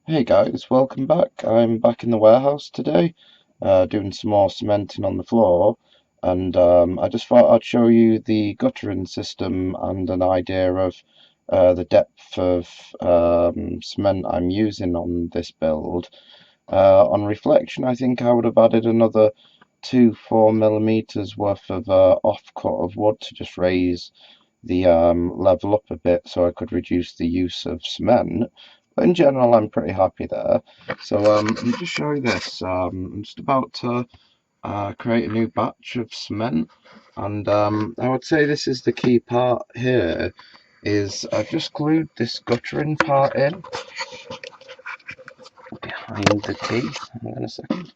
Hey guys, welcome back. I'm back in the warehouse today, doing some more cementing on the floor, and I just thought I'd show you the guttering system and an idea of the depth of cement I'm using on this build. On reflection, I think I would have added another 4 millimeters worth of off-cut of wood to just raise the level up a bit so I could reduce the use of cement. But in general, I'm pretty happy there. So let me just show you this. I'm just about to create a new batch of cement, and I would say this is the key part here. Is I've just glued this guttering part in behind the teeth. Hang on a second.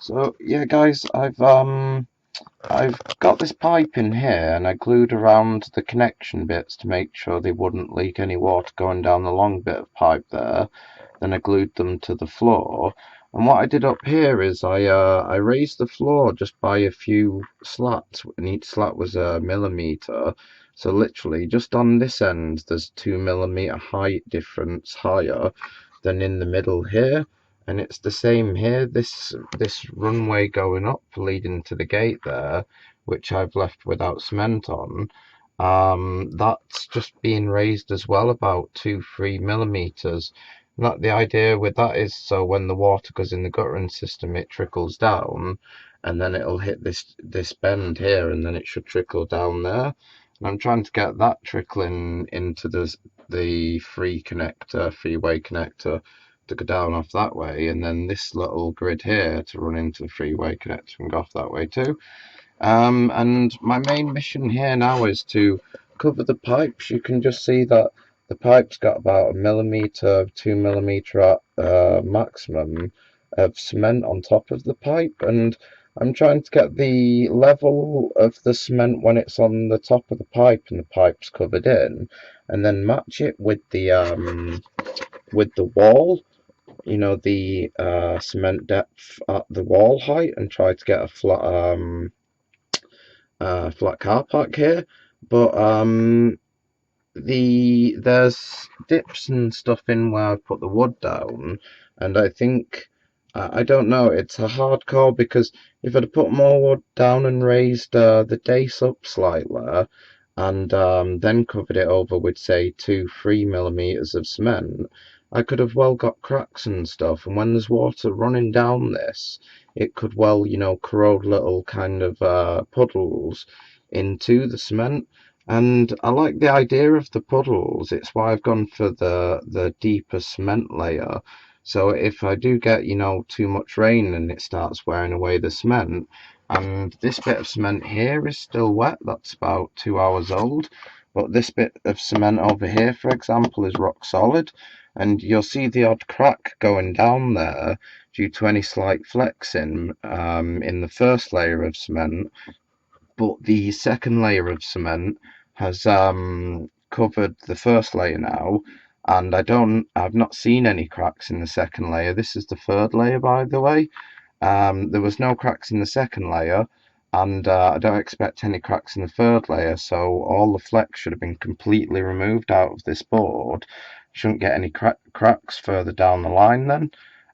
So yeah, guys, I've got this pipe in here and I glued around the connection bits to make sure they wouldn't leak any water going down the long bit of pipe there. Then I glued them to the floor. And what I did up here is I raised the floor just by a few slats, and each slat was a millimeter. So literally just on this end there's 2 millimeter height difference higher than in the middle here. And it's the same here, this runway going up leading to the gate there, which I've left without cement on, that's just being raised as well, about 2-3 millimeters. And that the idea with that is so when the water goes in the guttering system it trickles down, and then it'll hit this bend here, and then it should trickle down there. And I'm trying to get that trickling into the freeway connector to go down off that way, and then this little grid here to run into the freeway connector and go off that way too. And my main mission here now is to cover the pipes. You can just see that the pipe's got about 1 millimeter, 2 millimeter at maximum of cement on top of the pipe, and I'm trying to get the level of the cement when it's on the top of the pipe and the pipe's covered in, and then match it with the wall, the cement depth at the wall height, and try to get a flat car park here. But there's dips and stuff in where I've put the wood down, and I think I don't know, it's a hard call, because if I'd put more wood down and raised the base up slightly, and then covered it over with say 2-3 millimeters of cement, I could have well got cracks and stuff, and when there's water running down this, it could well, corrode little kind of puddles into the cement. And I like the idea of the puddles. It's why I've gone for the deeper cement layer. So if I do get, too much rain and it starts wearing away the cement, and this bit of cement here is still wet, that's about 2 hours old, but this bit of cement over here, for example, is rock solid, and you'll see the odd crack going down there due to any slight flexing in the first layer of cement. But the second layer of cement has covered the first layer now, and I've not seen any cracks in the second layer. This is the third layer, by the way. There was no cracks in the second layer, and I don't expect any cracks in the third layer, so all the flex should have been completely removed out of this board. Shouldn't get any cracks further down the line then.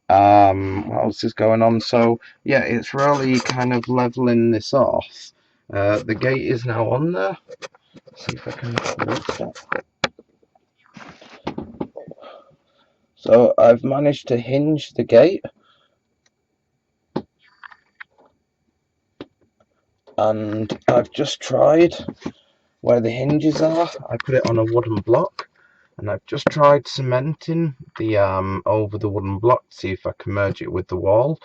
What else is going on? So yeah, it's really kind of leveling this off. The gate is now on there. See if I can reach that. So I've managed to hinge the gate, and I've just tried where the hinges are. I put it on a wooden block, and I've just tried cementing the over the wooden block to see if I can merge it with the wall.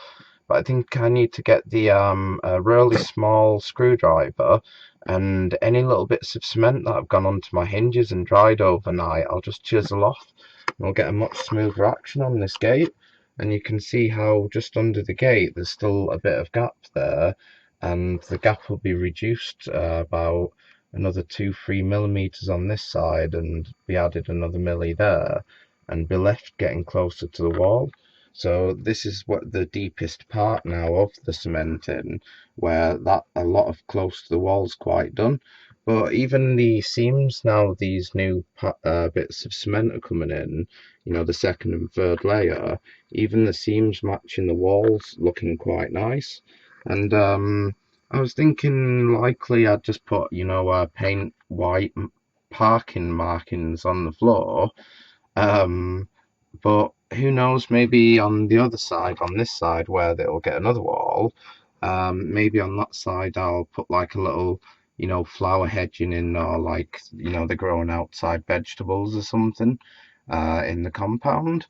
But I think I need to get the a really small screwdriver, and any little bits of cement that have gone onto my hinges and dried overnight, I'll just chisel off, and we'll get a much smoother action on this gate. And you can see how just under the gate there's still a bit of gap there, and the gap will be reduced about another 2-3 millimeters on this side, and be added another milli there, and be left getting closer to the wall. So this is what the deepest part now of the cementing, where that a lot of close to the walls quite done. But even the seams now, these new bits of cement are coming in, the second and third layer, even the seams matching the walls looking quite nice. And I was thinking likely I'd just put, paint white parking markings on the floor. Um, but who knows, maybe on the other side, on this side where they'll get another wall, maybe on that side I'll put like a little, flower hedging in, or like, they're growing outside vegetables or something, in the compound.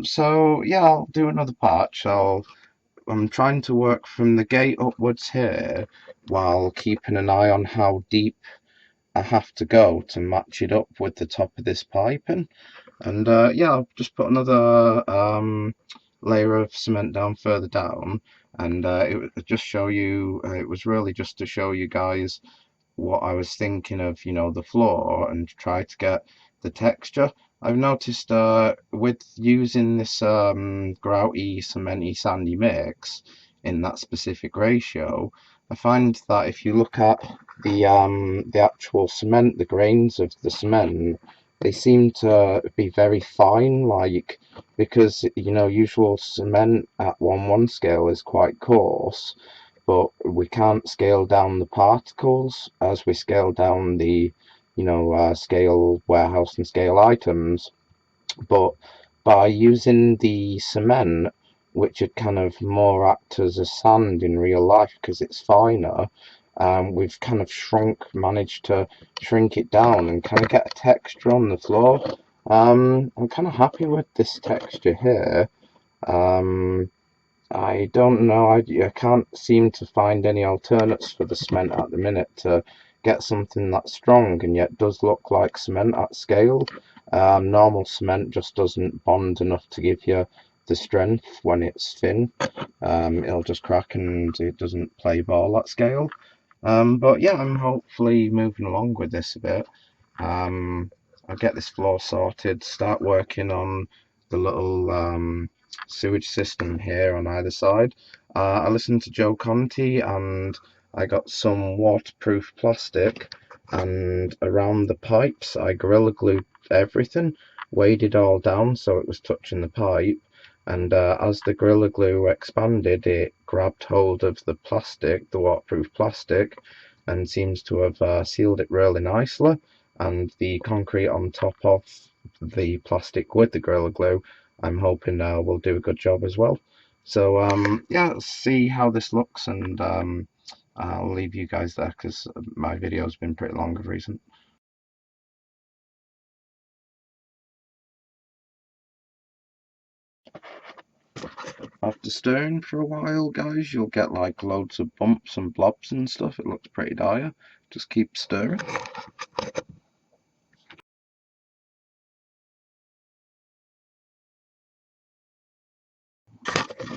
So yeah, I'll do another patch. I'm trying to work from the gate upwards here while keeping an eye on how deep I have to go to match it up with the top of this piping. And yeah, I'll just put another layer of cement down further down, and it would just show you. It was really just to show you guys what I was thinking of, the floor, and try to get the texture. I've noticed with using this grouty, cementy, sandy mix in that specific ratio, I find that if you look at the actual cement, the grains of the cement, they seem to be very fine, like, because usual cement at 1:1 scale is quite coarse, but we can't scale down the particles as we scale down the scale warehouse and scale items. But by using the cement, which would kind of more act as a sand in real life because it's finer, we've kind of managed to shrink it down and kind of get a texture on the floor. I'm kind of happy with this texture here. Um, I don't know. I can't seem to find any alternates for the cement at the minute to get something that strong and yet does look like cement at scale. Normal cement just doesn't bond enough to give you the strength when it's thin. It'll just crack and it doesn't play ball at scale. But yeah, I'm hopefully moving along with this a bit. I'll get this floor sorted, start working on the little sewage system here on either side. I listened to Joe Conti and I got some waterproof plastic, and around the pipes I gorilla glued everything, weighed it all down so it was touching the pipe, and as the gorilla glue expanded it grabbed hold of the plastic, the waterproof plastic, and seems to have sealed it really nicely, and the concrete on top of the plastic with the gorilla glue I'm hoping will do a good job as well. So yeah, let's see how this looks, and I'll leave you guys there because my video's been pretty long of recent. After stirring for a while, guys, you'll get like loads of bumps and blobs and stuff. It looks pretty dire. Just keep stirring.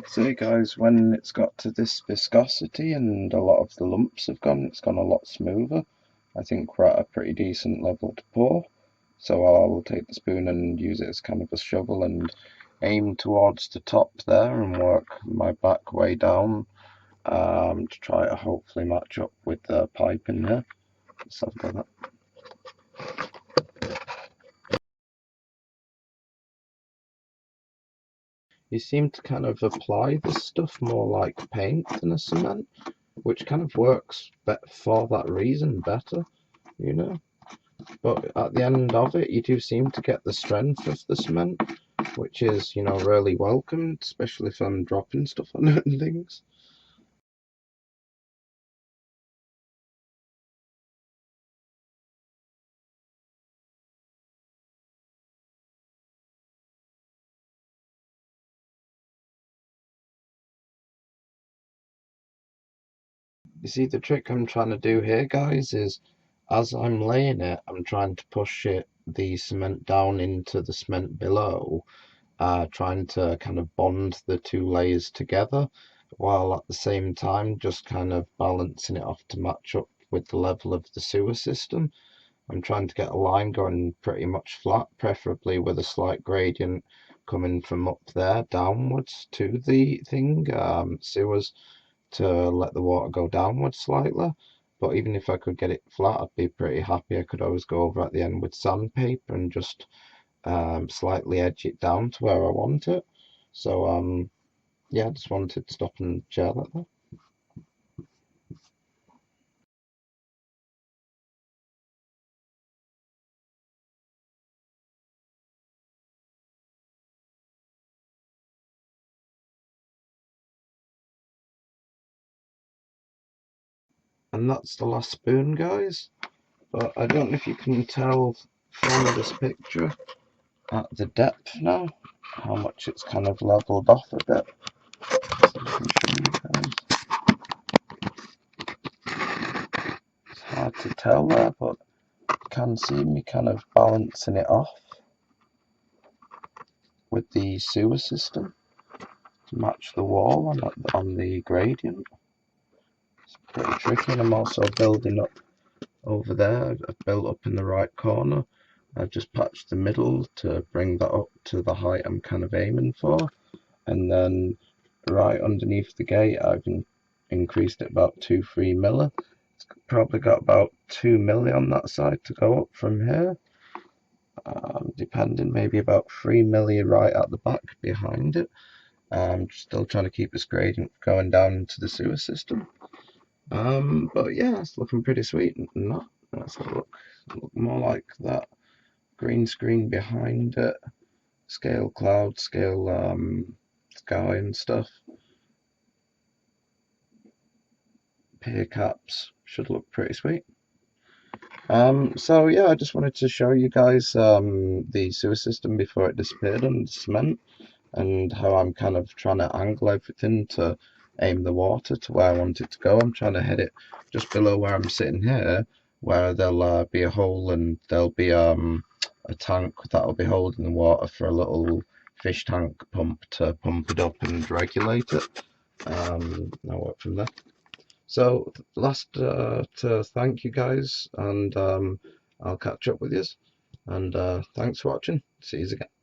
So guys, when it's got to this viscosity and a lot of the lumps have gone, it's gone a lot smoother. I think we're at a pretty decent level to pour. So I'll take the spoon and use it as kind of a shovel and aim towards the top there and work my back way down to try to hopefully match up with the pipe in there. So I've got that. You seem to kind of apply this stuff more like paint than a cement, which kind of works for that reason better, you know. But at the end of it, you do seem to get the strength of the cement, which is, really welcomed, especially if I'm dropping stuff on it and things. You see, the trick I'm trying to do here, guys, is as I'm laying it, I'm trying to push the cement down into the cement below, trying to kind of bond the two layers together, while at the same time just kind of balancing it off to match up with the level of the sewer system. I'm trying to get a line going pretty much flat, preferably with a slight gradient coming from up there downwards to the thing. Sewers to let the water go downward slightly. But even if I could get it flat, I'd be pretty happy. I could always go over at the end with sandpaper and just slightly edge it down to where I want it. So yeah, I just wanted to stop and share that there. And that's the last spoon, guys. But I don't know if you can tell from this picture at the depth now how much it's kind of leveled off a bit. So I can show you guys. It's hard to tell there, but you can see me kind of balancing it off with the sewer system to match the wall on the gradient. It's pretty tricky, and I'm also building up over there. I've built up in the right corner. I've just patched the middle to bring that up to the height I'm kind of aiming for. And then right underneath the gate, I've increased it about 2-3 milli. It's probably got about 2 milli on that side to go up from here. Depending, maybe about 3 milli right at the back behind it. Still trying to keep this gradient going down into the sewer system. But yeah, it's looking pretty sweet. Not, let's have a look. Look more like that green screen behind it. Scale cloud, scale sky and stuff. Pier caps should look pretty sweet. So yeah, I just wanted to show you guys the sewer system before it disappeared under cement, and how I'm kind of trying to angle everything to aim the water to where I want it to go. I'm trying to head it just below where I'm sitting here, where there'll be a hole, and there'll be a tank that'll be holding the water for a little fish tank pump to pump it up and regulate it. I'll work from there. So last to thank you guys, and I'll catch up with you, and thanks for watching. See you again.